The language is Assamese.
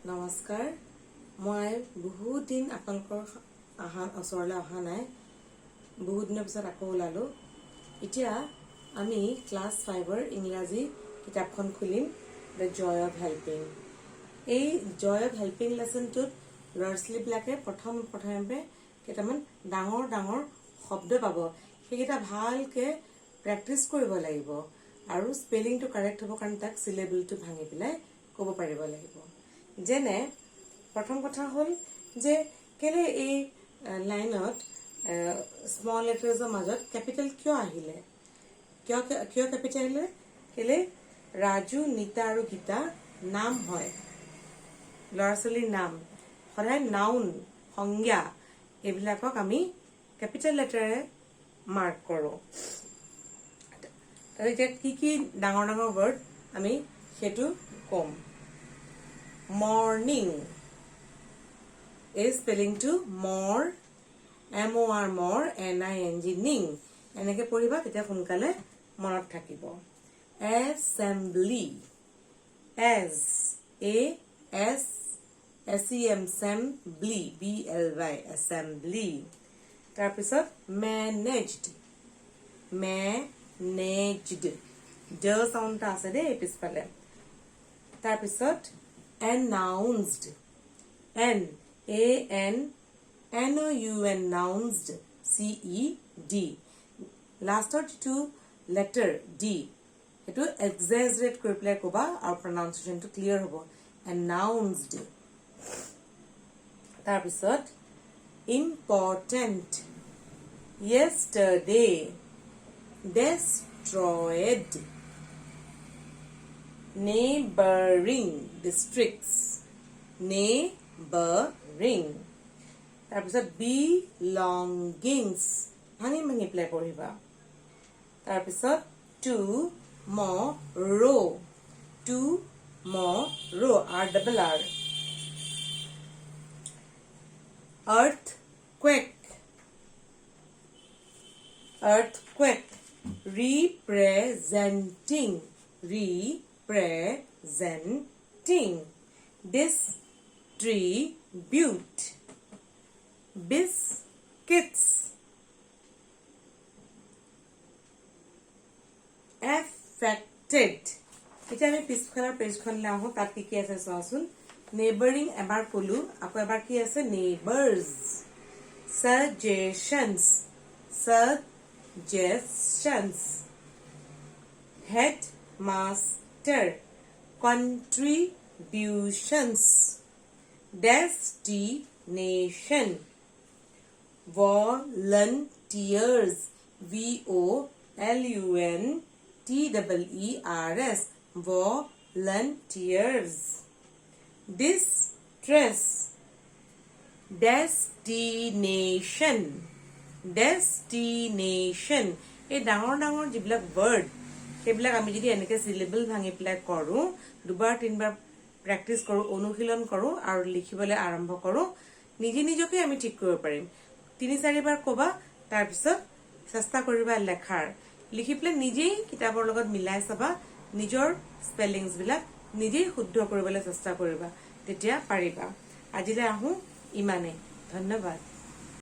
নমস্কাৰ মই বহুত দিন আপোনালোকৰ ওচৰলৈ অহা নাই বহুত দিনৰ পিছত আকৌ ওলালো এতিয়া আমি ক্লাছ 5 ৰ ইংৰাজী কিতাপখন খুলিম দ্য জয় অফ হেল্পিং এই জয় অফ হেল্পিং লেসনটোত ল'ৰা-ছোৱালী বিলাকে প্ৰথমে কেইটামান ডাঙৰ শব্দ পাব সেইকেইটা ভালকে প্ৰেক্টিস কৰিব লাগিব আৰু স্পেলিংটো কাৰেক্ট হ'ব কাৰণ তাক সিলেবলটো ভাঙি পেলাই ক'ব পাৰিব লাগিব যেনে প্ৰথম কথা হ'ল যে কেলে এই লাইনত স্মল লেটাৰ্ছৰ মাজত ক্যাপিটাল কিয় আহিলে কিয় ক্যাপিটাল আহিলে কেলে ৰাজু নিতা আৰু গীতা নাম হয় ল'ৰা-ছোৱালীৰ নাম সদায় নাউন সংজ্ঞা এইবিলাকক আমি ক্যাপিটাল লেটাৰে মাৰ্ক কৰো এতিয়া কি ডাঙৰ ওয়াৰ্ড আমি হেতু কম morning is spelling to more more ning ning এনেকে পঢ়িবা তেতিয়া সোনকালে মনত থাকিব assembly as a s s e m assembly b l y assembly তাৰ পিছত managed the sound আছে দে পিছফালে তাৰ পিছত announced n a n n o u n announced c e d last to letter d etu exaggerate kori play koba our pronunciation to clear hobo announced tar pisot important yesterday destroyed neighboring districts neighboring তাৰ পিছত belongings ভাঙি প্লে কৰিবা তাৰ পিছত tomorrow r double r earthquake representing distribute biscuits affected এটা আমি পিছফালৰ পেজখনলৈ আহো তাত কি আছে চোৱাচোন নেইবাৰিং এবাৰ কলো আকৌ এবাৰ কি আছে নেইবাৰ্স suggestions headmaster contributions destination volunteers volunteers volunteers distress destination এই ডাঙৰ যিবিলাক ওয়াৰ্ড সেইবিলাক আমি যদি এনেকে সিলেবল ভাঙি প্লাই কৰো দুবাৰ তিনবাৰ প্ৰেক্টিস কৰো অনুশীলন কৰো আৰু লিখিবলৈ আৰম্ভ কৰো নিজকে আমি ঠিক কৰিব পাৰিম 3-4 বাৰ কবা তাৰ পিছত চেষ্টা কৰিবা লেখাৰ লিখি প্লাই নিজেই কিতাপৰ লগত মিলাই চাবা নিজৰ স্পেলিংছ বিলাক নিজেই শুদ্ধ কৰিবলৈ চেষ্টা কৰিবা তেতিয়া পাৰিবা আজিলৈ আহো ইমানে ধন্যবাদ